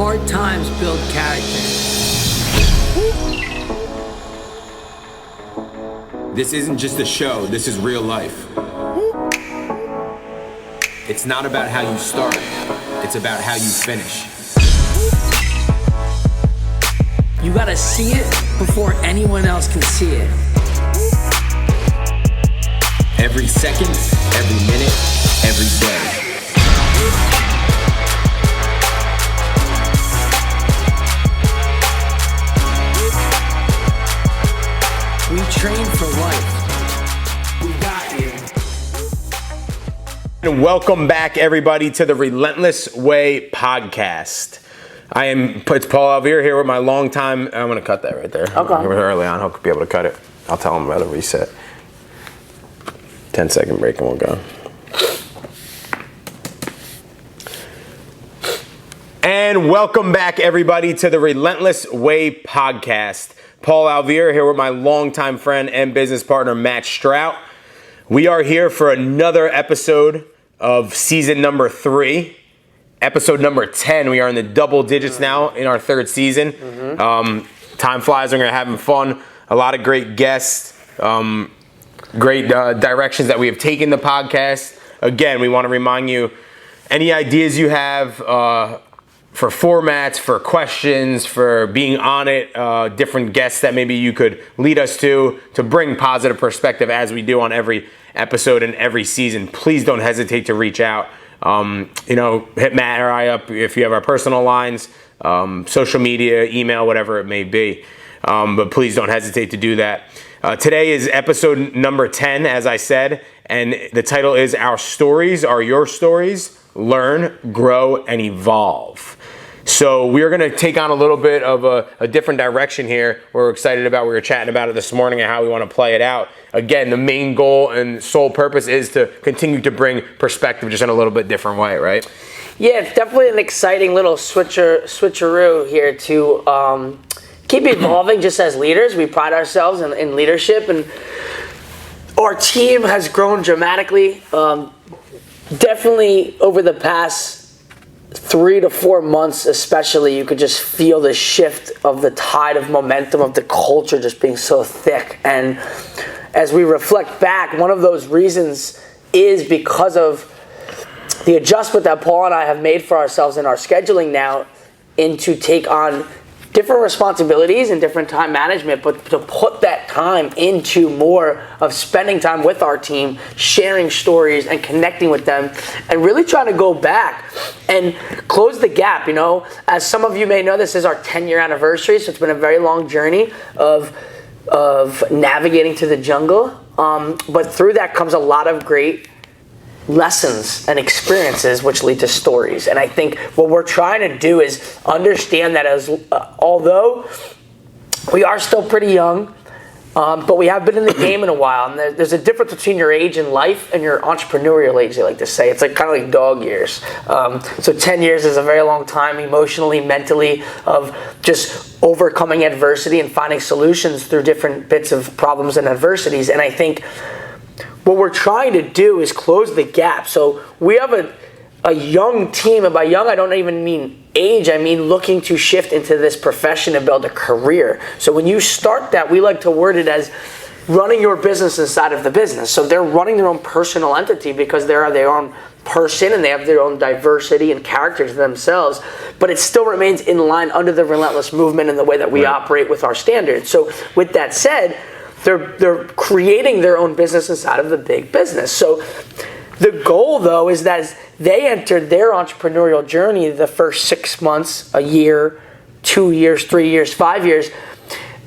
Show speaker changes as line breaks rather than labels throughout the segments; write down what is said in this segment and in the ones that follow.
Hard times build character.
This isn't just a show, this is real life. It's not about how you start, it's about how you finish.
You gotta see it before anyone else can see it.
Every second, every minute, every day.
We train for life. We got you.
And welcome back, everybody, to the Relentless Way podcast. It's Paul Alvier here with my longtime. I'm going to cut that right there.
Okay.
Early on, he'll be able to cut it. I'll tell him about a reset. 10-second break and we'll go. And welcome back, everybody, to the Relentless Way podcast. Paul Alvier here with my longtime friend and business partner, Matt Strout. We are here for another episode of season number 3. Episode number 10. We are in the double digits now in our third season. Time flies. We're having fun. A lot of great guests. Great directions that we have taken the podcast. Again, we want to remind you, any ideas you have for formats, for questions, for being on it, different guests that maybe you could lead us to bring positive perspective as we do on every episode and every season, please don't hesitate to reach out. Hit Matt or I up if you have our personal lines, social media, email, whatever it may be. But please don't hesitate to do that. Today is episode number 10, as I said, and the title is Our Stories Are Your Stories. Learn, Grow, and Evolve. So we're going to take on a little bit of a different direction here. We're excited about, we were chatting about it this morning and how we want to play it out. Again, the main goal and sole purpose is to continue to bring perspective just in a little bit different way, right?
Yeah, it's definitely an exciting little switcheroo here to keep evolving just as leaders. We pride ourselves in leadership, and our team has grown dramatically. Definitely over the past 3 to 4 months especially, you could just feel the shift of the tide of momentum of the culture just being so thick. And as we reflect back, one of those reasons is because of the adjustment that Paul and I have made for ourselves in our scheduling now into take on different responsibilities and different time management, but to put that time into more of spending time with our team, sharing stories and connecting with them, and really trying to go back and close the gap. As some of you may know, this is our 10-year anniversary, so it's been a very long journey of navigating to the jungle. But through that comes a lot of great lessons and experiences which lead to stories. And I think what we're trying to do is understand that although we are still pretty young, but we have been in the game in a while, and there's a difference between your age in life and your entrepreneurial age, they like to say. It's like kind of like dog years. So 10 years is a very long time emotionally, mentally, of just overcoming adversity and finding solutions through different bits of problems and adversities. And I think what we're trying to do is close the gap. So we have a young team, and by young I don't even mean age, I mean looking to shift into this profession and build a career. So when you start that, we like to word it as running your business inside of the business. So they're running their own personal entity because they are their own person and they have their own diversity and character to themselves, but it still remains in line under the Relentless movement and the way that we operate with our standards. So with that said, they're creating their own business inside of the big business. So the goal, though, is that as they entered their entrepreneurial journey the first 6 months, a year, 2 years, 3 years, 5 years,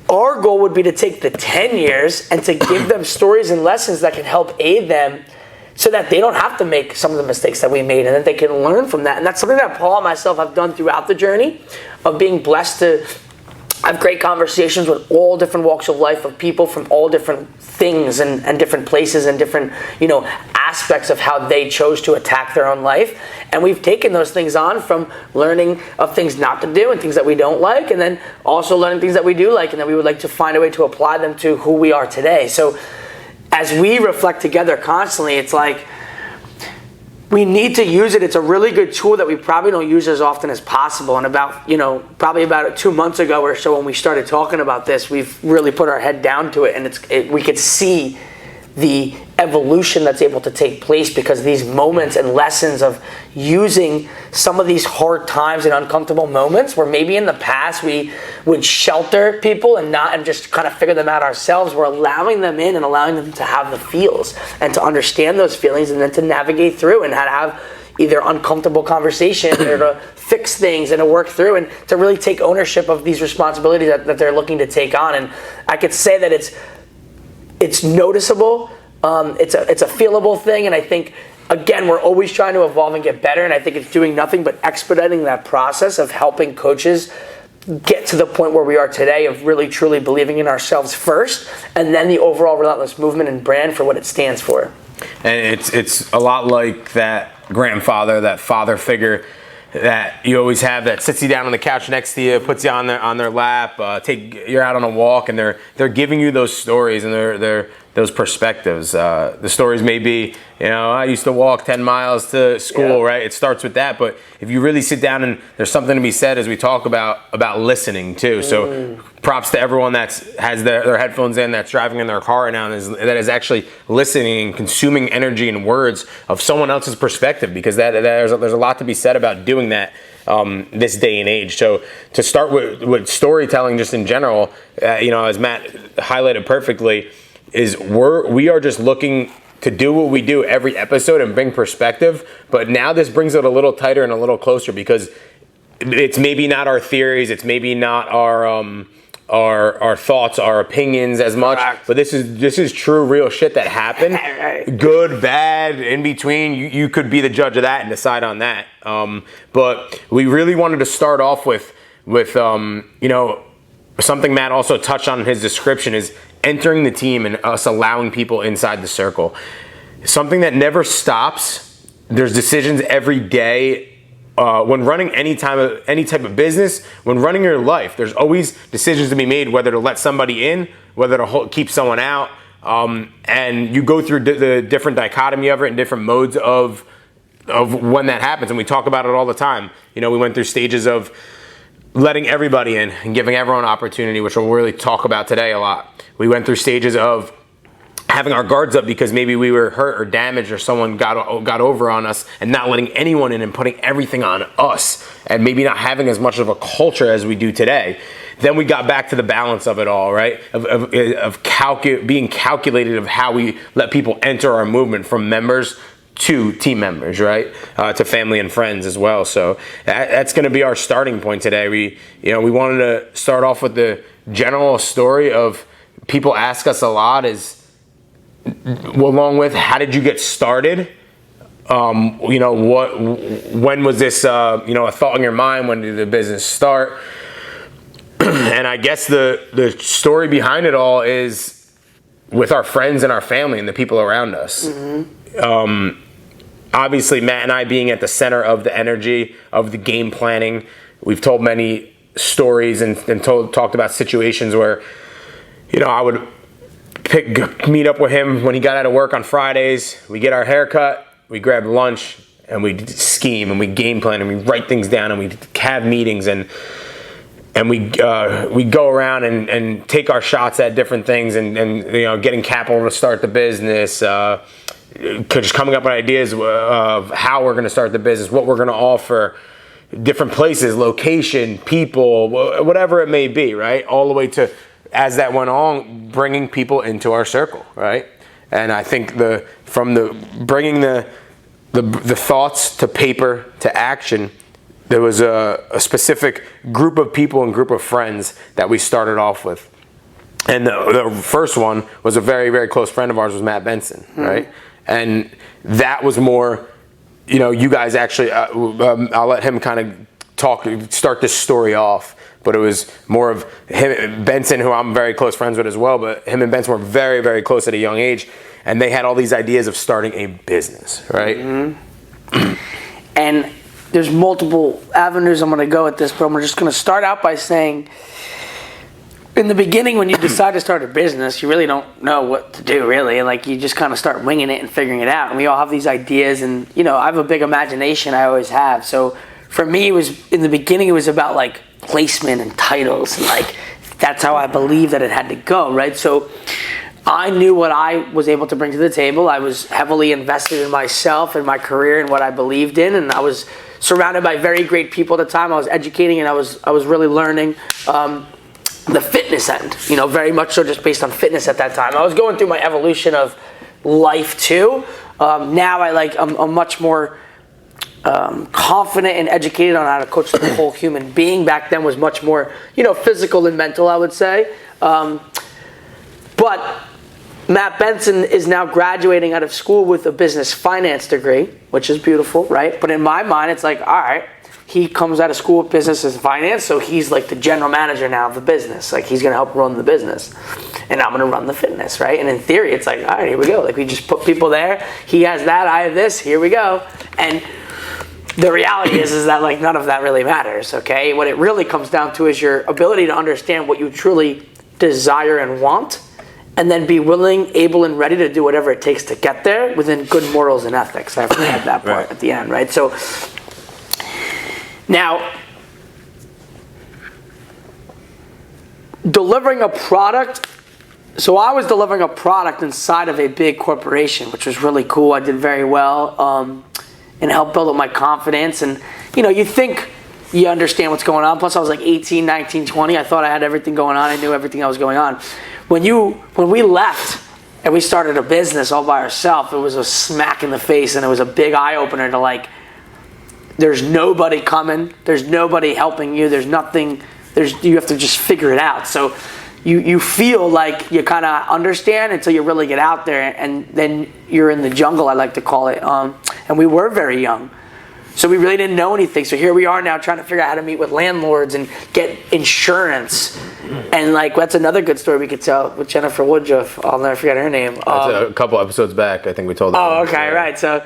our goal would be to take the 10 years and to give them stories and lessons that can help aid them so that they don't have to make some of the mistakes that we made and that they can learn from that. And that's something that Paul and myself have done throughout the journey of being blessed to have great conversations with all different walks of life of people from all different things and different places and different, aspects of how they chose to attack their own life. And we've taken those things on from learning of things not to do and things that we don't like, and then also learning things that we do like and that we would like to find a way to apply them to who we are today. So as we reflect together constantly, it's like we need to use it. It's a really good tool that we probably don't use as often as possible. And probably about 2 months ago or so when we started talking about this, we've really put our head down to it, and we could see the evolution that's able to take place because these moments and lessons of using some of these hard times and uncomfortable moments where maybe in the past we would shelter people and just kind of figure them out ourselves. We're allowing them in and allowing them to have the feels and to understand those feelings and then to navigate through and how to have either uncomfortable conversations or to fix things and to work through and to really take ownership of these responsibilities that they're looking to take on. And I could say that it's noticeable. It's a feelable thing, and I think, again, we're always trying to evolve and get better, and I think it's doing nothing but expediting that process of helping coaches get to the point where we are today of really truly believing in ourselves first, and then the overall Relentless movement and brand for what it stands for.
And it's a lot like that grandfather, that father figure that you always have that sits you down on the couch next to you, puts you on their lap, you're out on a walk, and they're giving you those stories and they're those perspectives. The stories may be, I used to walk 10 miles to school, right? It starts with that, but if you really sit down and there's something to be said as we talk about listening too. So props to everyone that has their headphones in, that's driving in their car right now, and that is actually listening and consuming energy and words of someone else's perspective, because there's a lot to be said about doing that this day and age. So to start with storytelling just in general, as Matt highlighted perfectly, is we are just looking to do what we do every episode and bring perspective, but now this brings it a little tighter and a little closer because it's maybe not our theories, it's maybe not our thoughts, our opinions as much, but this is true, real shit that happened. Good, bad, in between. You could be the judge of that and decide on that. But we really wanted to start off with something Matt also touched on in his description is entering the team and us allowing people inside the circle. Something that never stops. There's decisions every day. When running any type of business, when running your life, there's always decisions to be made, whether to let somebody in, whether to keep someone out. And you go through the different dichotomy of it and different modes of when that happens. And we talk about it all the time. We went through stages of letting everybody in and giving everyone opportunity, which we'll really talk about today a lot. We went through stages of having our guards up because maybe we were hurt or damaged or someone got over on us and not letting anyone in and putting everything on us and maybe not having as much of a culture as we do today. Then we got back to the balance of it all, right? Being calculated of how we let people enter our movement from members to team members, right? To family and friends as well. So that's going to be our starting point today. We wanted to start off with the general story of people ask us a lot is, along with how did you get started? When was this, a thought in your mind? When did the business start? And I guess the story behind it all is with our friends and our family and the people around us. Mm-hmm. Obviously, Matt and I being at the center of the energy of the game planning, we've told many stories and talked about situations where, I would meet up with him when he got out of work on Fridays. We get our hair cut, we grab lunch, and we scheme and we game plan and we write things down and we have meetings and we go around and take our shots at different things and getting capital to start the business. Just coming up with ideas of how we're going to start the business, what we're going to offer, different places, location, people, whatever it may be, right? All the way to, as that went on, bringing people into our circle, right? And I think bringing the thoughts to paper to action, there was a specific group of people and group of friends that we started off with. And the first one was a very, very close friend of ours, was Matt Benson, right? And that was more, you guys actually, I'll let him kind of start this story off, but it was more of him, Benson, who I'm very close friends with as well, but him and Benson were very, very close at a young age, and they had all these ideas of starting a business, right?
Mm-hmm. And there's multiple avenues I'm going to go at this, but I'm just going to start out by saying in the beginning, when you decide to start a business, you really don't know what to do, really. And like, you just kind of start winging it and figuring it out. And we all have these ideas, and I have a big imagination. I always have. So for me, in the beginning, it was about like placement and titles, and like that's how I believed that it had to go, right? So I knew what I was able to bring to the table. I was heavily invested in myself and my career and what I believed in, and I was surrounded by very great people at the time. I was educating, and I was really learning the fitness end, very much so just based on fitness at that time. I was going through my evolution of life too. Now I'm much more confident and educated on how to coach the whole human being. Back then was much more, physical and mental, I would say. But Matt Benson is now graduating out of school with a business finance degree, which is beautiful, right? But in my mind, it's like, all right, he comes out of school with business and finance, so he's like the general manager now of the business. Like, he's going to help run the business, and I'm going to run the fitness, right? And in theory, it's like, all right, here we go. Like, we just put people there. He has that, I have this, here we go. And the reality is that like none of that really matters, okay? What it really comes down to is your ability to understand what you truly desire and want, and then be willing, able, and ready to do whatever it takes to get there within good morals and ethics. I have to add that part at the end, right? So now, delivering a product. So I was delivering a product inside of a big corporation, which was really cool. I did very well, and helped build up my confidence. And you think you understand what's going on. Plus, I was like 18, 19, 20. I thought I had everything going on. I knew everything that was going on. When we left and we started a business all by ourselves, it was a smack in the face, and it was a big eye opener to like, there's nobody coming, there's nobody helping you, there's nothing, you have to just figure it out. So you feel like you kind of understand until you really get out there, and then you're in the jungle, I like to call it. And we were very young, so we really didn't know anything. So here we are now trying to figure out how to meet with landlords and get insurance. And like, that's another good story we could tell with Jennifer Woodruff. I'll never forget her name.
That's a couple episodes back, I think we told that.
Oh, okay, right. So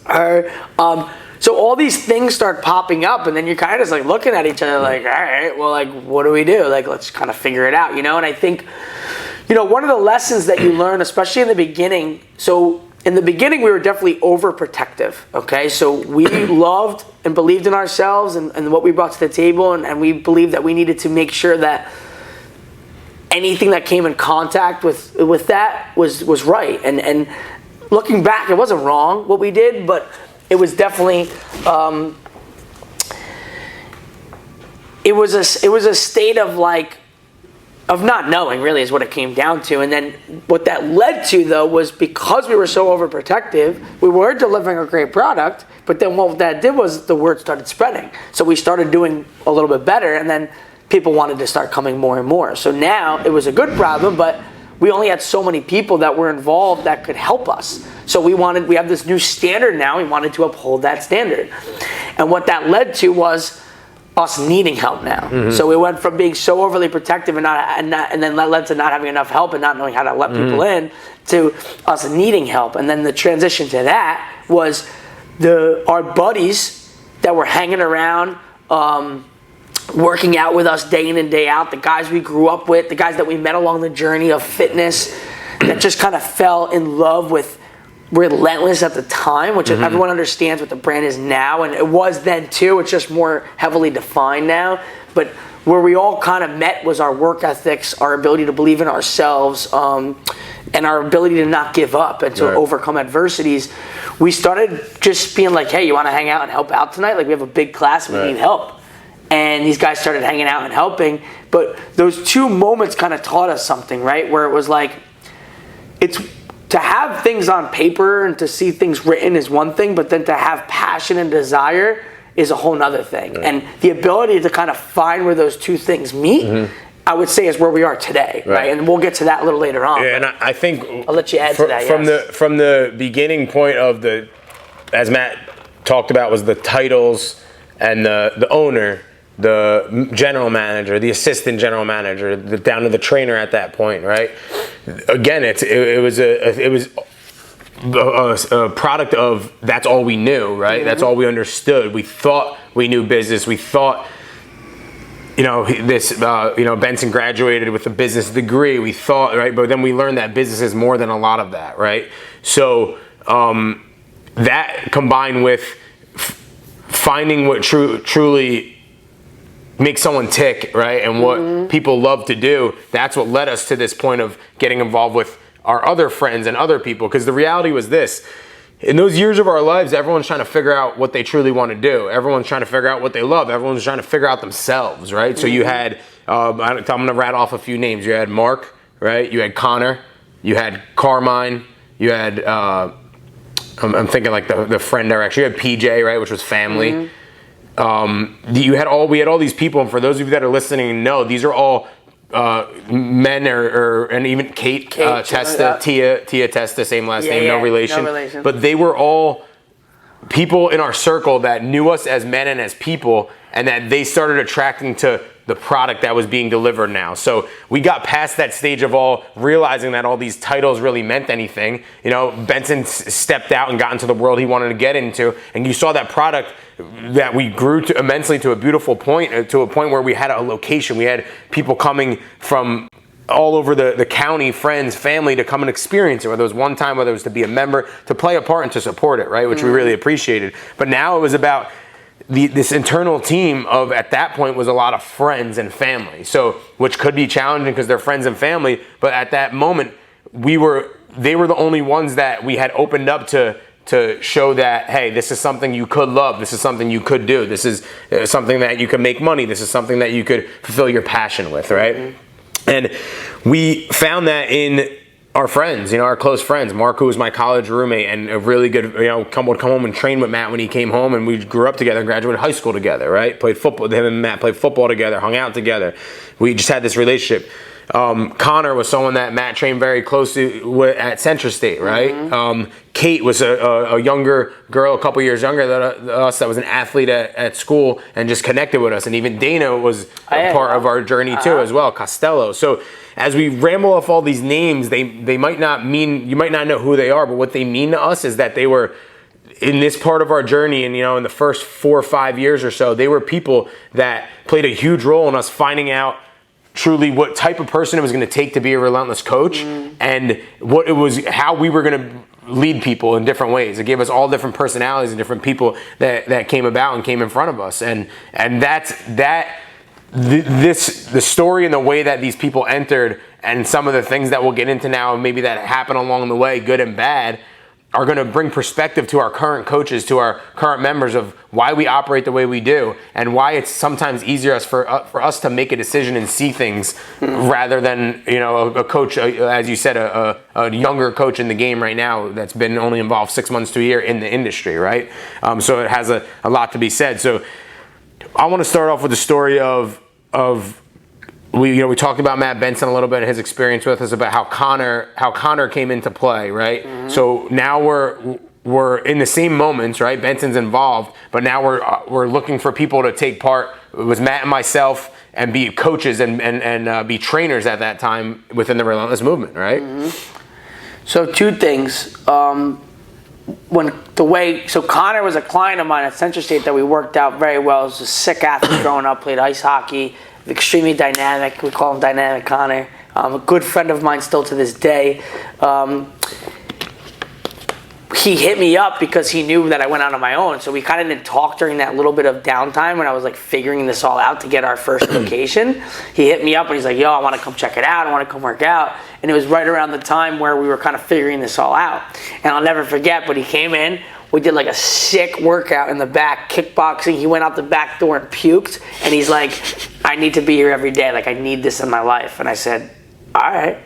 her, so all these things start popping up, and then you're kind of just like looking at each other like, all right, well, like, what do we do? Like, let's kind of figure it out, And I think, one of the lessons that you learn, especially in the beginning, so in the beginning, we were definitely overprotective, okay? So we loved and believed in ourselves and what we brought to the table, and we believed that we needed to make sure that anything that came in contact with that was right. And looking back, it wasn't wrong what we did, but it was definitely it was a state of like, of not knowing, really, is what it came down to. And then what that led to, though, was because we were so overprotective, we were delivering a great product, but then what that did was the word started spreading. So we started doing a little bit better, and then people wanted to start coming more and more. So now it was a good problem, but we only had so many people that were involved that could help us. So we have this new standard now. We wanted to uphold that standard. And what that led to was us needing help now. Mm-hmm. So we went from being so overly protective and then that led to not having enough help and not knowing how to let people in, to us needing help. And then the transition to that was our buddies that were hanging around, working out with us day in and day out, the guys we grew up with, the guys that we met along the journey of fitness, that just kind of fell in love with Relentless at the time, which everyone understands what the brand is now, and it was then too. It's just more heavily defined now. But where we all kind of met was our work ethics, our ability to believe in ourselves, and our ability to not give up and to overcome adversities. We started just being like, hey, you want to hang out and help out tonight? Like, we have a big class, we need help. And these guys started hanging out and helping. But those two moments kind of taught us something, right? Where it was like, it's to have things on paper and to see things written is one thing, but then to have passion and desire is a whole nother thing. And the ability to kind of find where those two things meet, I would say, is where we are today, right? And we'll get to that a little later on.
Yeah, and I think
I'll let you add to that.
From the beginning point of as Matt talked about, was the titles and the owner, the general manager, the assistant general manager, down to the trainer at that point, right? Again, it was a product of, that's all we knew, right? That's all we understood. We thought we knew business. We thought Benson graduated with a business degree. We thought, right, but then we learned that business is more than a lot of that, right? So that combined with finding what truly makes someone tick, right, and what people love to do, that's what led us to this point of getting involved with our other friends and other people. Because the reality was this. In those years of our lives, everyone's trying to figure out what they truly want to do. Everyone's trying to figure out what they love. Everyone's trying to figure out themselves, right? So you had, I'm going to rattle off a few names. You had Mark, right? You had Connor. You had Carmine. You had, I'm thinking like the friend direction. You had PJ, right, which was family. We had all these people, and for those of you that are listening and know, these are all men and even Kate Testa, Tia Testa, same last name, no relation. But they were all people in our circle that knew us as men and as people, and that they started attracting to the product that was being delivered now. So we got past that stage of all realizing that all these titles really meant anything. Benson stepped out and got into the world he wanted to get into, and you saw that product that we grew immensely to a beautiful point, to a point where we had a location. We had people coming from all over the county, friends, family, to come and experience it, whether it was one time, whether it was to be a member, to play a part and to support it, right, which we really appreciated. But now it was about this internal team of, at that point, was a lot of friends and family. So, which could be challenging because they're friends and family, but at that moment, they were the only ones that we had opened up to show that, hey, this is something you could love. This is something you could do. This is something that you can make money. This is something that you could fulfill your passion with, right? And we found that in our friends, our close friends. Mark, who was my college roommate and a really good, would come home and train with Matt when he came home, and we grew up together and graduated high school together, right? Played football, him and Matt played football together, hung out together. We just had this relationship. Connor was someone that Matt trained very closely with at Central State, right? Kate was a younger girl, a couple years younger than us, that was an athlete at school and just connected with us. And even Dana was a part of our journey too, as well, Costello. So as we ramble off all these names, they might not mean, you might not know who they are, but what they mean to us is that they were in this part of our journey, and in the first 4 or 5 years or so, they were people that played a huge role in us finding out truly what type of person it was going to take to be a relentless coach, and what it was, how we were going to lead people in different ways. It gave us all different personalities and different people that came about and came in front of us, and the story and the way that these people entered, and some of the things that we'll get into now, maybe that happen along the way, good and bad, are going to bring perspective to our current coaches, to our current members, of why we operate the way we do, and why it's sometimes easier for us to make a decision and see things rather than a coach, as you said, a younger coach in the game right now that's been only involved 6 months to a year in the industry, right? So it has a lot to be said. So I want to start off with the story of we talked about Matt Benson a little bit and his experience with us, about how Connor came into play, right? So now we're in the same moments, right? Benson's involved, but now we're looking for people to take part. It was Matt and myself, and be coaches and be trainers at that time within the Relentless movement, right?
So 2 things. So Connor was a client of mine at Central State that we worked out very well. He was a sick athlete growing up, played ice hockey, extremely dynamic. We call him Dynamic Connor. A good friend of mine still to this day. He hit me up because he knew that I went out on my own. So we kind of didn't talk during that little bit of downtime when I was figuring this all out to get our first location. He hit me up and he's like, yo, I want to come check it out. I want to come work out. And it was right around the time where we were kind of figuring this all out. And I'll never forget, but he came in. We did a sick workout in the back, kickboxing. He went out the back door and puked. And he's like, I need to be here every day. I need this in my life. And I said, all right,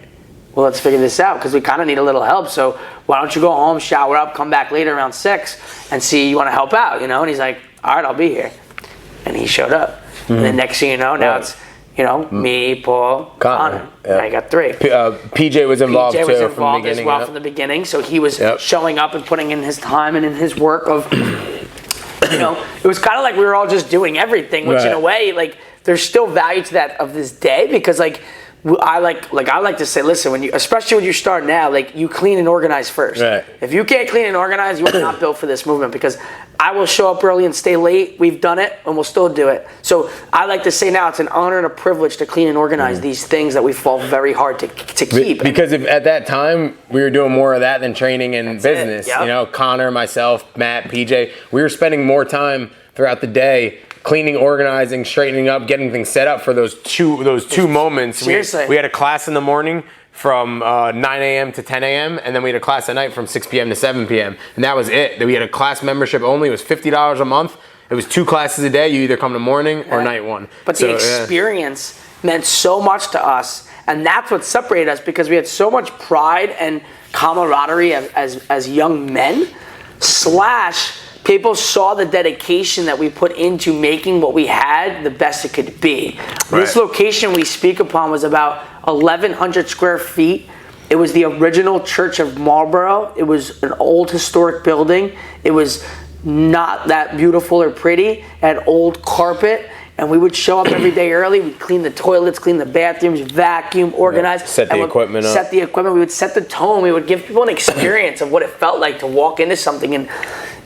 well, let's figure this out, because we kind of need a little help. So why don't you go home, shower up, come back later around 6 and see you want to help out, And he's like, all right, I'll be here. And he showed up. And then next thing you know, now it's, me, Paul, Connor. Yeah. I got 3.
PJ was involved
PJ
too
was involved
from the beginning.
As well from the beginning. So he was showing up and putting in his time and in his work of, it was kind of like we were all just doing everything, which in a way, there's still value to that of this day, because I like to say, listen, especially when you start now, like, you clean and organize first.
Right.
If you can't clean and organize, you are not built for this movement, because I will show up early and stay late. We've done it, and we'll still do it. So I like to say now, it's an honor and a privilege to clean and organize these things that we fall very hard to keep.
Because if at that time we were doing more of that than training and business.
Yep.
You know, Connor, myself, Matt, PJ, we were spending more time throughout the day cleaning, organizing, straightening up, getting things set up for those two moments.
Seriously.
We had a class in the morning from 9 a.m. to 10 a.m. and then we had a class at night from 6 p.m. to 7 p.m. And that was it. We had a class membership only. It was $50 a month. It was 2 classes a day. You either come to morning or night one.
But the experience meant so much to us, and that's what separated us, because we had so much pride and camaraderie as young men, / people saw the dedication that we put into making what we had the best it could be. Right. This location we speak upon was about 1,100 square feet. It was the original Church of Marlborough. It was an old historic building. It was not that beautiful or pretty. It had old carpet. And we would show up every day early. We'd clean the toilets, clean the bathrooms, vacuum, organize.
Set the equipment up.
Set the equipment. We would set the tone. We would give people an experience of what it felt like to walk into something. And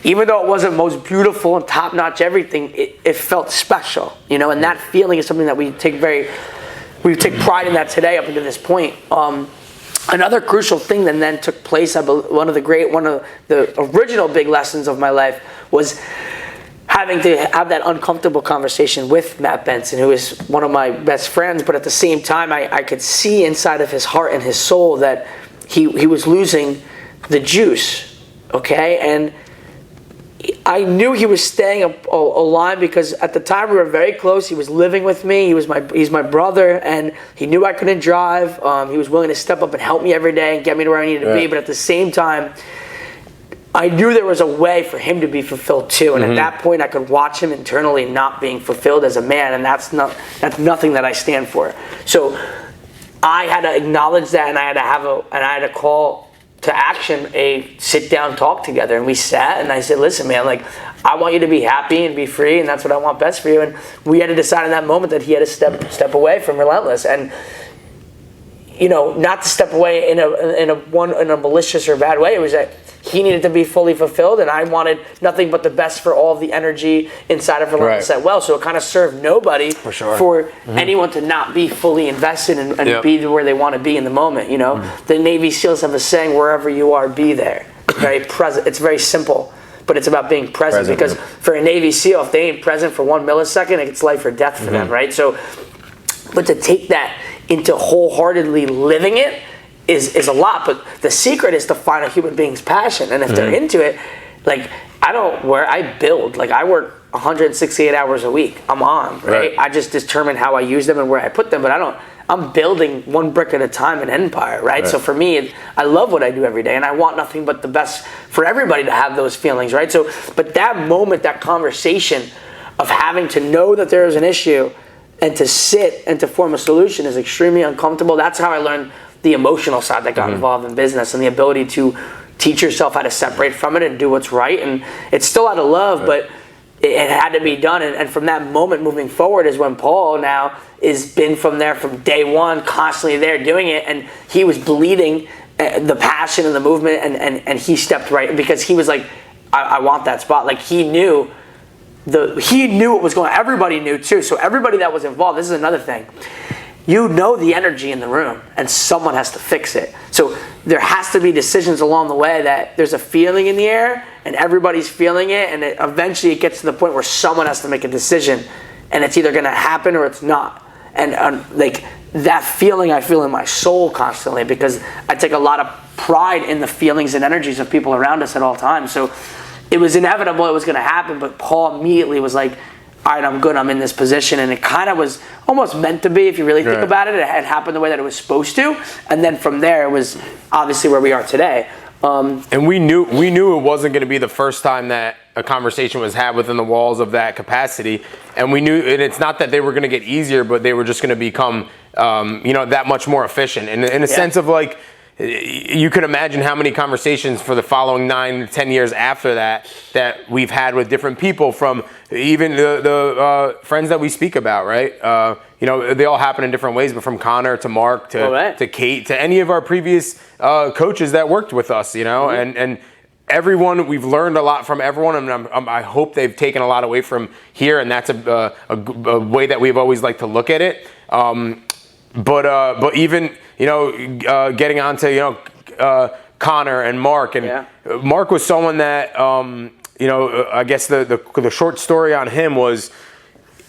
even though it wasn't most beautiful and top-notch everything, it felt special, you know. And that feeling is something that we take pride in that today up until this point. Another crucial thing that then took place, one of the original big lessons of my life was having to have that uncomfortable conversation with Matt Benson, who is one of my best friends, but at the same time, I could see inside of his heart and his soul that he was losing the juice, okay? And I knew he was staying a line, because at the time we were very close. He was living with me. He's my brother, and he knew I couldn't drive. He was willing to step up and help me every day and get me to where I needed to be. But at the same time, I knew there was a way for him to be fulfilled too. And at that point, I could watch him internally not being fulfilled as a man, and that's nothing that I stand for. So I had to acknowledge that, and I had to call to action a sit down talk together. And we sat, and I said, listen, man, like, I want you to be happy and be free, and that's what I want best for you. And we had to decide in that moment that he had to step away from Relentless. And you know, not to step away in a malicious or bad way. It was that he needed to be fully fulfilled, and I wanted nothing but the best for all of the energy inside of Relentless as well. So it kind of served nobody for anyone to not be fully invested and be where they want to be in the moment. You know, the Navy SEALs have a saying: "Wherever you are, be there." Very present. It's very simple, but it's about being present. Because for a Navy SEAL, if they ain't present for 1 millisecond, it's life or death for them, right? So, but to take that into wholeheartedly living it is a lot. But the secret is to find a human being's passion, and if they're into it, like I build, like I work 168 hours a week. I'm on, right? I just determine how I use them and where I put them, but I'm building one brick at a time an empire, right? So for me, I love what I do every day, and I want nothing but the best for everybody to have those feelings, right? So, but that moment, that conversation of having to know that there is an issue and to sit and to form a solution is extremely uncomfortable. That's how I learned the emotional side that got involved in business, and the ability to teach yourself how to separate from it and do what's right. And it's still out of love, but it had to be done. And from that moment moving forward is when Paul now has been from there from day one, constantly there doing it. And he was bleeding the passion and the movement, and he stepped right, because he was like, I want that spot. Like he knew what was going on. Everybody knew too. So everybody that was involved, this is another thing. You know the energy in the room, and someone has to fix it. So there has to be decisions along the way that there's a feeling in the air, and everybody's feeling it, and eventually it gets to the point where someone has to make a decision, and it's either going to happen or it's not. And like that feeling I feel in my soul constantly, because I take a lot of pride in the feelings and energies of people around us at all times. So it was inevitable it was going to happen, but Paul immediately was like, all right, I'm good, I'm in this position. And it kind of was almost meant to be, if you really think about it. It had happened the way that it was supposed to. And then from there, it was obviously where we are today.
And we knew it wasn't going to be the first time that a conversation was had within the walls of that capacity. And we knew, and it's not that they were going to get easier, but they were just going to become, that much more efficient. And in a sense of like, you could imagine how many conversations for the following 9 to 10 years after that we've had with different people, from even the friends that we speak about, right? They all happen in different ways, but from Connor to Mark to Kate to any of our previous coaches that worked with us, and everyone, we've learned a lot from everyone, and I hope they've taken a lot away from here, and that's a way that we've always liked to look at it. But even getting on to Connor and Mark, and Mark was someone that I guess the short story on him was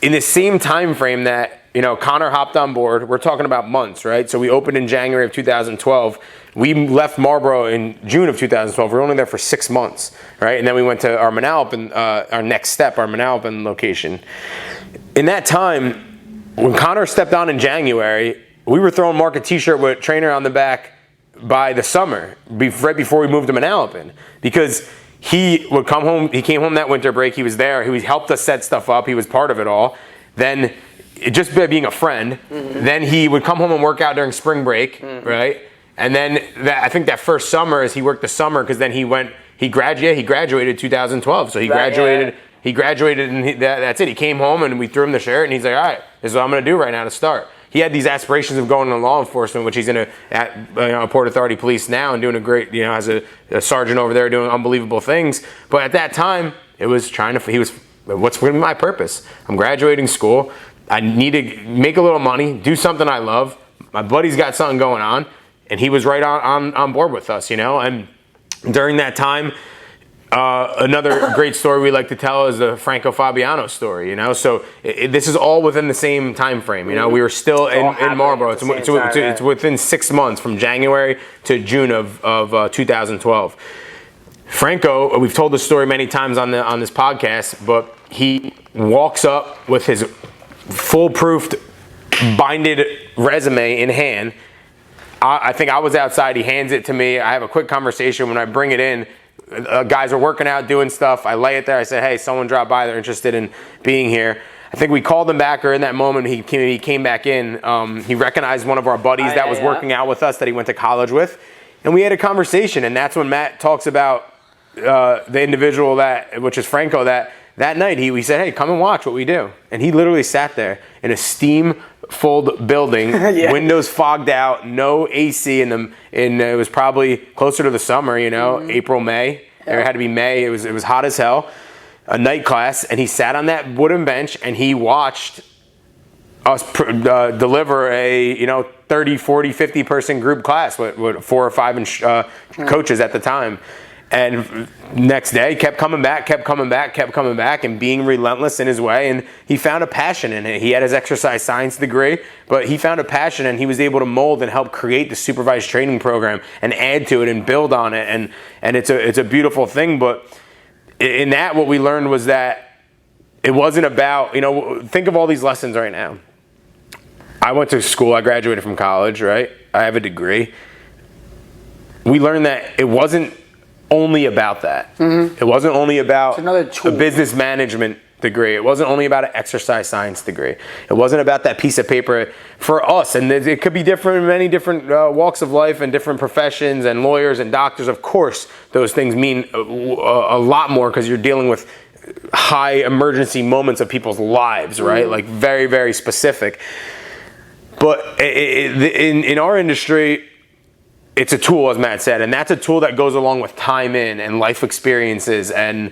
in the same time frame that Connor hopped on board. We're talking about months, right? So we opened in January of 2012. We left Marlboro in June of 2012. We were only there for 6 months, right? And then we went to our Manalapan, our next step, our Manalapan location. In that time, when Connor stepped on in January, we were throwing Mark a t-shirt with trainer on the back by the summer, right before we moved to Manalapan, because he would come home. He came home that winter break. He was there. He helped us set stuff up. He was part of it all. Then, just by being a friend, then he would come home and work out during spring break, right? And then I think that first summer, as he worked the summer, because then he graduated 2012. So he graduated. He graduated, and that's it. He came home, and we threw him the shirt, and he's like, all right, this is what I'm going to do right now to start. He had these aspirations of going into law enforcement, which he's at Port Authority Police now and doing a great, as a sergeant over there doing unbelievable things. But at that time, he was, what's going to be my purpose? I'm graduating school. I need to make a little money, do something I love. My buddy's got something going on, and he was right on board with us, And during that time, another great story we like to tell is the Franco Fabiano story, So this is all within the same time frame, We were still in Marlboro. It's within 6 months, from January to June of 2012. Franco, we've told this story many times on this podcast, but he walks up with his foolproofed, binded resume in hand. I think I was outside. He hands it to me. I have a quick conversation. When I bring it in, guys are working out, doing stuff. I lay it there. I said, hey, someone dropped by. They're interested in being here. I think we called him back, or in that moment he came back in. He recognized one of our buddies that was working out with us that he went to college with. And we had a conversation. And that's when Matt talks about the individual which is Franco, that night we said, hey, come and watch what we do. And he literally sat there in a steam-filled building, windows fogged out, no AC and it was probably closer to the summer, April, May. Yeah. It had to be May. It was hot as hell. A night class, and he sat on that wooden bench and he watched us deliver a 30, 40, 50 person group class with 4 or 5 coaches at the time. And next day, kept coming back, and being relentless in his way. And he found a passion in it. He had his exercise science degree, but he found a passion, and he was able to mold and help create the supervised training program and add to it and build on it. And it's a beautiful thing. But in that, what we learned was that it wasn't about, think of all these lessons right now. I went to school. I graduated from college, right? I have a degree. We learned that it wasn't only about that. It wasn't only about a business management degree. It wasn't only about an exercise science degree. It wasn't about that piece of paper for us. And it could be different in many different walks of life and different professions and lawyers and doctors. Of course, those things mean a lot more because you're dealing with high emergency moments of people's lives, right? Like very, very specific. But in our industry, it's a tool, as Matt said, and that's a tool that goes along with time in and life experiences, and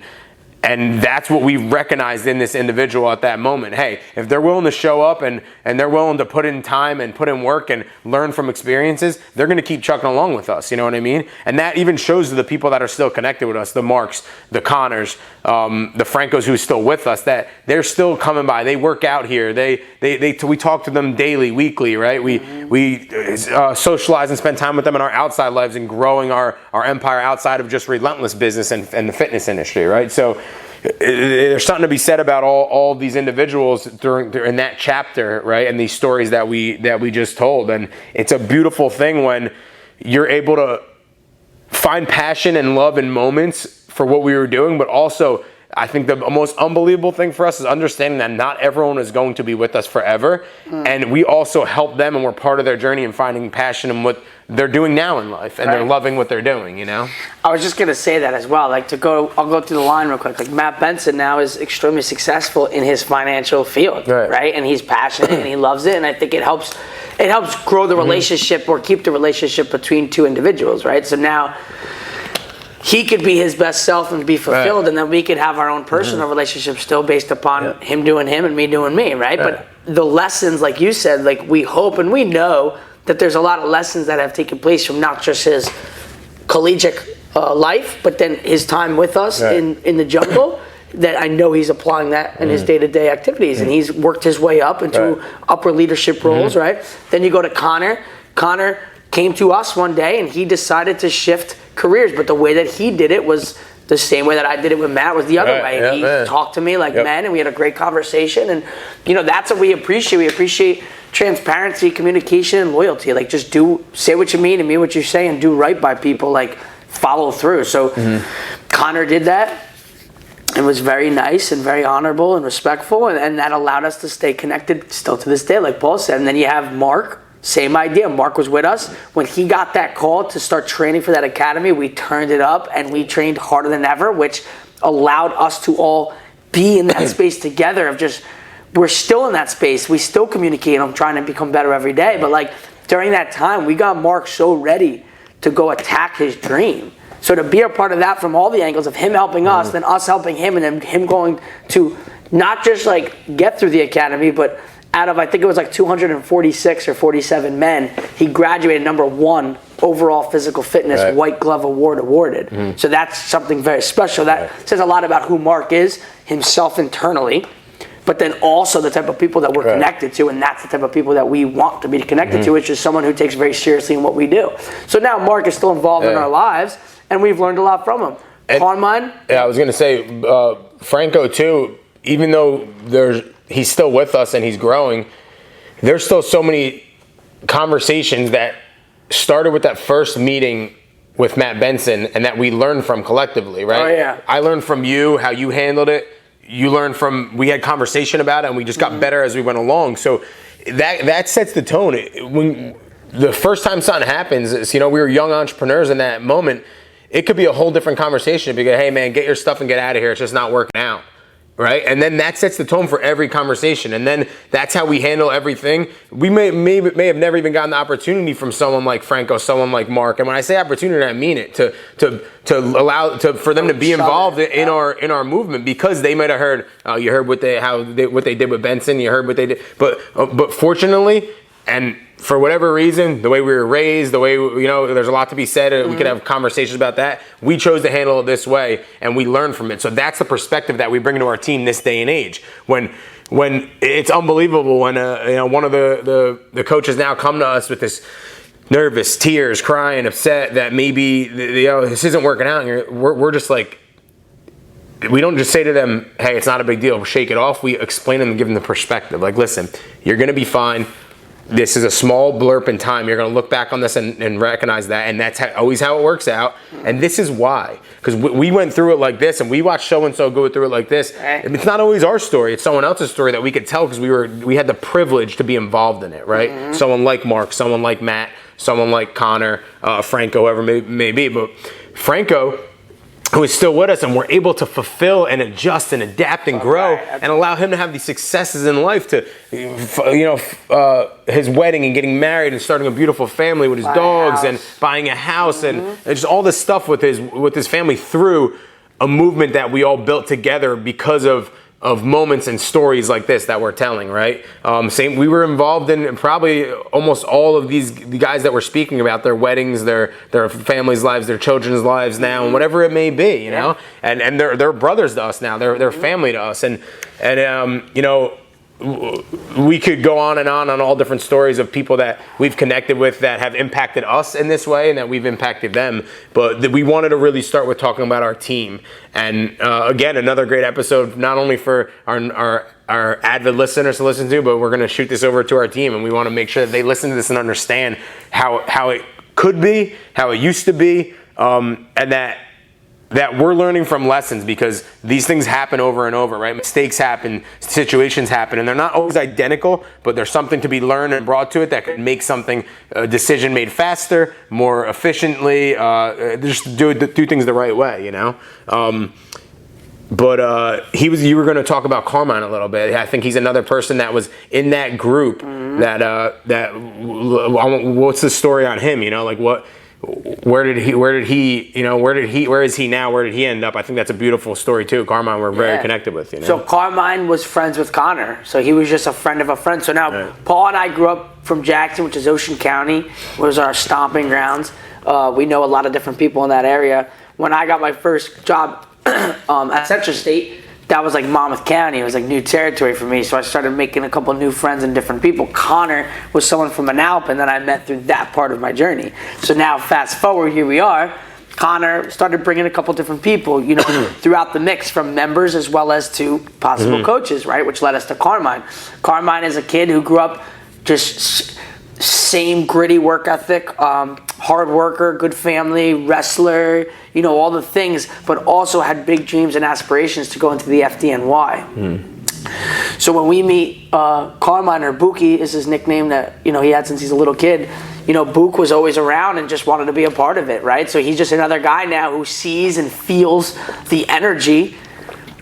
that's what we recognized in this individual at that moment. Hey, if they're willing to show up and they're willing to put in time and put in work and learn from experiences, they're going to keep chugging along with us, you know what I mean? And that even shows to the people that are still connected with us, the Marks, the Connors, the Francos who's still with us, that they're still coming by. They work out here. We talk to them daily, weekly, right? We socialize and spend time with them in our outside lives and growing our empire outside of just Relentless business and the fitness industry, right? So there's something to be said about all these individuals during that chapter, right? And these stories that we just told. And it's a beautiful thing when you're able to find passion and love in moments for what we were doing, but also I think the most unbelievable thing for us is understanding that not everyone is going to be with us forever. And we also help them, and we're part of their journey and finding passion in what they're doing now in life, and they're loving what they're doing, you know?
I was just going to say that as well. Like, I'll go through the line real quick. Like, Matt Benson now is extremely successful in his financial field, right? And he's passionate and he loves it, and I think it helps grow the relationship or keep the relationship between two individuals, right? So now he could be his best self and be fulfilled, and then we could have our own personal relationship still based upon him doing him and me doing me, right? But the lessons, like you said, like we hope and we know that there's a lot of lessons that have taken place from not just his collegiate life, but then his time with us in the jungle, that I know he's applying that in his day-to-day activities, and he's worked his way up into upper leadership roles, right? Then you go to Connor. Connor came to us one day, and he decided to shift careers, but the way that he did it was the same way that I did it with Matt, was the other way. He talked to me like men, and we had a great conversation, and that's what we appreciate. We appreciate transparency, communication, and loyalty. Like, just say what you mean and mean what you say, and do right by people. Like, follow through. So Connor did that, and was very nice and very honorable and respectful, and that allowed us to stay connected still to this day, like Paul said. And then you have Mark. Same idea. Mark was with us. When he got that call to start training for that academy, we turned it up and we trained harder than ever, which allowed us to all be in that space together of just, we're still in that space. We still communicate. I'm trying to become better every day. But like during that time, we got Mark so ready to go attack his dream. So to be a part of that from all the angles of him helping us, then us helping him, and then him going to not just like get through the academy, but out of, I think it was like 246 or 47 men, he graduated #1 overall physical fitness white glove award awarded. So that's something very special. That says a lot about who Mark is himself internally, but then also the type of people that we're connected to, and that's the type of people that we want to be connected to, which is someone who takes very seriously in what we do. So now Mark is still involved in our lives, and we've learned a lot from him. Carmine?
Yeah, I was going to say, Franco too, even though he's still with us and he's growing, there's still so many conversations that started with that first meeting with Matt Benson and that we learned from collectively, right?
Oh, yeah.
I learned from you how you handled it. You learned we had conversation about it, and we just got better as we went along. So that sets the tone. When the first time something happens, we were young entrepreneurs in that moment, it could be a whole different conversation because, hey man, get your stuff and get out of here. It's just not working out. Right? And then that sets the tone for every conversation. And then that's how we handle everything. We may have never even gotten the opportunity from someone like Franco, someone like Mark. And when I say opportunity, I mean it, for them to be involved in our movement, because they might have heard, you heard what they did with Benson, you heard what they did. But fortunately, and for whatever reason, the way we were raised, the way, there's a lot to be said. We could have conversations about that. We chose to handle it this way, and we learned from it. So that's the perspective that we bring to our team this day and age. When it's unbelievable when one of the coaches now come to us with this nervous, tears, crying, upset that maybe this isn't working out. And we're just like, we don't just say to them, hey, it's not a big deal, shake it off. We explain them and give them the perspective. Like, listen, you're going to be fine. This is a small blurb in time. You're going to look back on this and recognize that, and that's always how it works out. And this is why, because we went through it like this, and we watched so-and-so go through it like this. And it's not always our story. It's someone else's story that we could tell because we had the privilege to be involved in it, right? Someone like Mark, someone like Matt, someone like Connor, Franco, whoever may be. But Franco, who is still with us, and we're able to fulfill and adjust and adapt and grow and allow him to have these successes in life, to his wedding and getting married and starting a beautiful family with his dogs and buying a house and just all this stuff with his family through a movement that we all built together because of moments and stories like this that we're telling, right? We were involved in probably almost all of the guys that we're speaking about, their weddings, their families' lives, their children's lives now, and whatever it may be, know. And they're brothers to us now. They're family to us, and we could go on all different stories of people that we've connected with that have impacted us in this way and that we've impacted them. But we wanted to really start with talking about our team. And again, another great episode, not only for our avid listeners to listen to, but we're going to shoot this over to our team, and we want to make sure that they listen to this and understand how it could be, how it used to be, and that that we're learning from lessons, because these things happen over and over, right? Mistakes happen, situations happen, and they're not always identical, but there's something to be learned and brought to it that could make something, a decision made faster, more efficiently, just do things the right way, you know? But you were going to talk about Carmine a little bit. I think he's another person that was in that group what's the story on him, you know? Like where is he now? Where did he end up? I think that's a beautiful story too. Carmine, we're very connected with, you know.
So Carmine was friends with Connor. So he was just a friend of a friend. So now Paul and I grew up from Jackson, which is Ocean County, was our stomping grounds. We know a lot of different people in that area. When I got my first job at Central State, that was like Monmouth County. It was like new territory for me. So I started making a couple new friends and different people. Connor was someone from Manalapan that I met through that part of my journey. So now fast forward, here we are. Connor started bringing a couple different people, you know, throughout the mix, from members as well as to possible coaches, right? Which led us to Carmine. Carmine is a kid who grew up just same gritty work ethic, hard worker, good family, wrestler, you know, all the things, but also had big dreams and aspirations to go into the FDNY. So when we meet Carmine, or Buki is his nickname that, you know, he had since he's a little kid, you know, Book was always around and just wanted to be a part of it, right? So he's just another guy now who sees and feels the energy,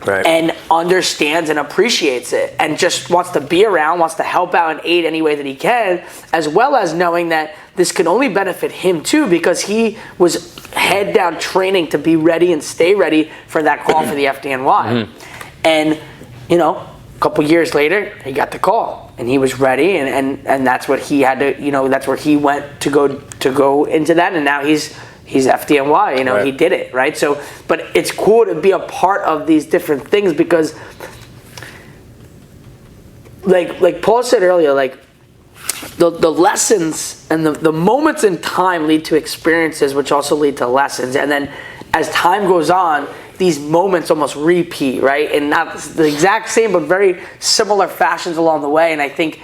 right, and understands and appreciates it, and just wants to be around, wants to help out and aid any way that he can, as well as knowing that this can only benefit him too, because he was head down training to be ready and stay ready for that call for the FDNY. And, you know, a couple years later, he got the call and he was ready, and that's what he had to, you know, that's where he went to go into that, and now he's FDNY, you know, right. He did it, right? So, but it's cool to be a part of these different things, because like Paul said earlier, like the lessons and the moments in time lead to experiences, which also lead to lessons. And then as time goes on, these moments almost repeat, right? And not the exact same, but very similar fashions along the way. And I think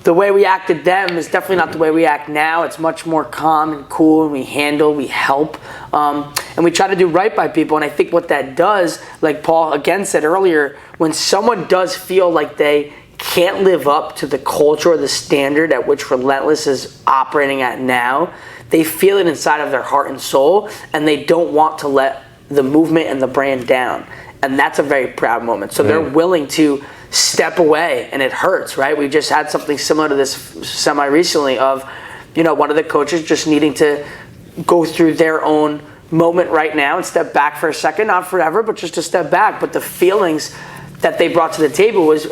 the way we acted then is definitely not the way we act now. It's much more calm and cool, and we handle, we help, and we try to do right by people. And I think what that does, like Paul again said earlier, when someone does feel like they can't live up to the culture or the standard at which Relentless is operating at now, they feel it inside of their heart and soul, and they don't want to let the movement and the brand down. And that's a very proud moment. So they're willing to step away, and it hurts, right? We just had something similar to this semi-recently of, you know, one of the coaches just needing to go through their own moment right now and step back for a second, not forever, but just to step back. But the feelings that they brought to the table was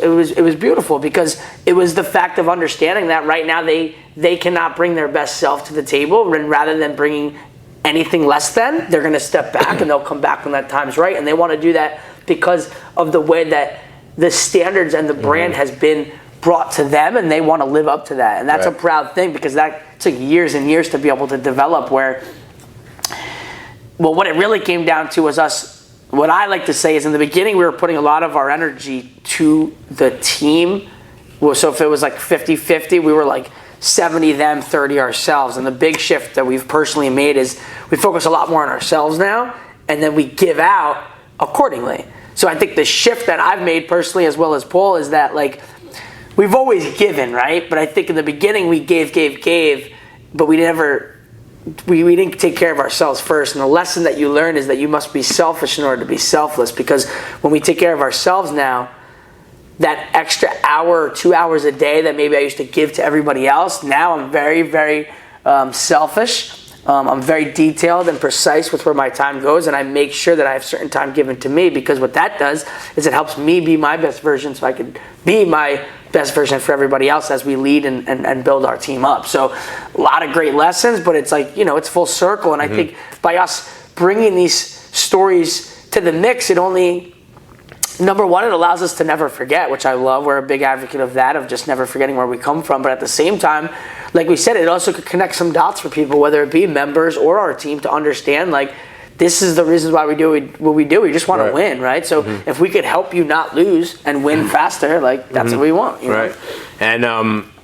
beautiful, because it was the fact of understanding that right now they cannot bring their best self to the table, and rather than bringing anything less than, they're going to step back, and they'll come back when that time's right. And they want to do that because of the way that the standards and the brand has been brought to them, and they want to live up to that. And that's a proud thing, because that took years and years to be able to develop, where, well, what it really came down to was us. What I like to say is, in the beginning, we were putting a lot of our energy to the team. So if it was like 50-50, we were like 70 them, 30 ourselves. And the big shift that we've personally made is we focus a lot more on ourselves now, and then we give out accordingly. So I think the shift that I've made personally, as well as Paul, is that, like, we've always given, right? But I think in the beginning we gave, but we didn't take care of ourselves first. And the lesson that you learn is that you must be selfish in order to be selfless, because when we take care of ourselves now, that extra hour or 2 hours a day that maybe I used to give to everybody else, now I'm very, very selfish. I'm very detailed and precise with where my time goes, and I make sure that I have certain time given to me, because what that does is it helps me be my best version, so I can be my best version for everybody else as we lead and build our team up. So a lot of great lessons, but it's like, you know, it's full circle. And I think by us bringing these stories to the mix, it only, number one, it allows us to never forget, which I love. We're a big advocate of that, of just never forgetting where we come from. But at the same time, like we said, it also could connect some dots for people, whether it be members or our team, to understand, like, this is the reasons why we do what we do. We just want to win, right? So if we could help you not lose and win faster, like, that's what we want. You know?
And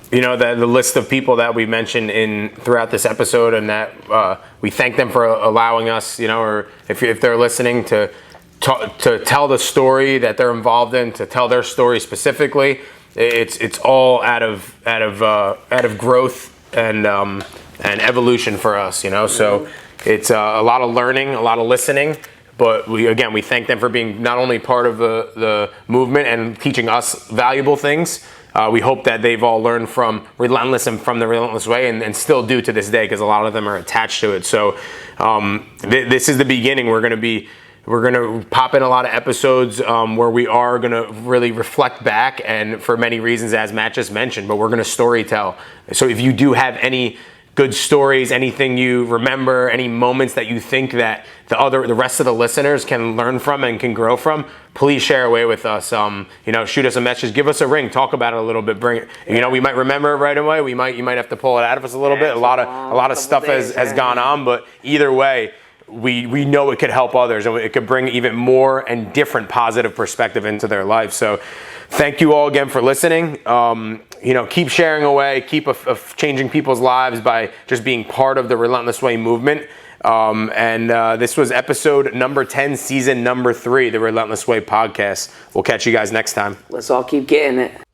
the list of people that we mentioned throughout this episode, and that we thank them for allowing us, or if they're listening to tell the story that they're involved in, to tell their story specifically. It's all out of growth and evolution for us, So it's a lot of learning, a lot of listening. But we thank them for being not only part of the movement and teaching us valuable things. We hope that they've all learned from Relentless and from the Relentless Way, and still do to this day, because a lot of them are attached to it. So this is the beginning. We're going to pop in a lot of episodes where we are going to really reflect back, and for many reasons, as Matt just mentioned, but we're going to story tell. So if you do have any good stories, anything you remember, any moments that you think that the rest of the listeners can learn from and can grow from, please share away with us. Shoot us a message, give us a ring, talk about it a little bit. Bring it. We might remember it right away. You might have to pull it out of us a little bit. A lot of stuff has gone on, but either way, we know it could help others, and it could bring even more and different positive perspective into their life. So thank you all again for listening. Keep sharing away, keep changing people's lives by just being part of the Relentless Way movement. This was episode number 10, season number 3, the Relentless Way podcast. We'll catch you guys next time.
Let's all keep getting it.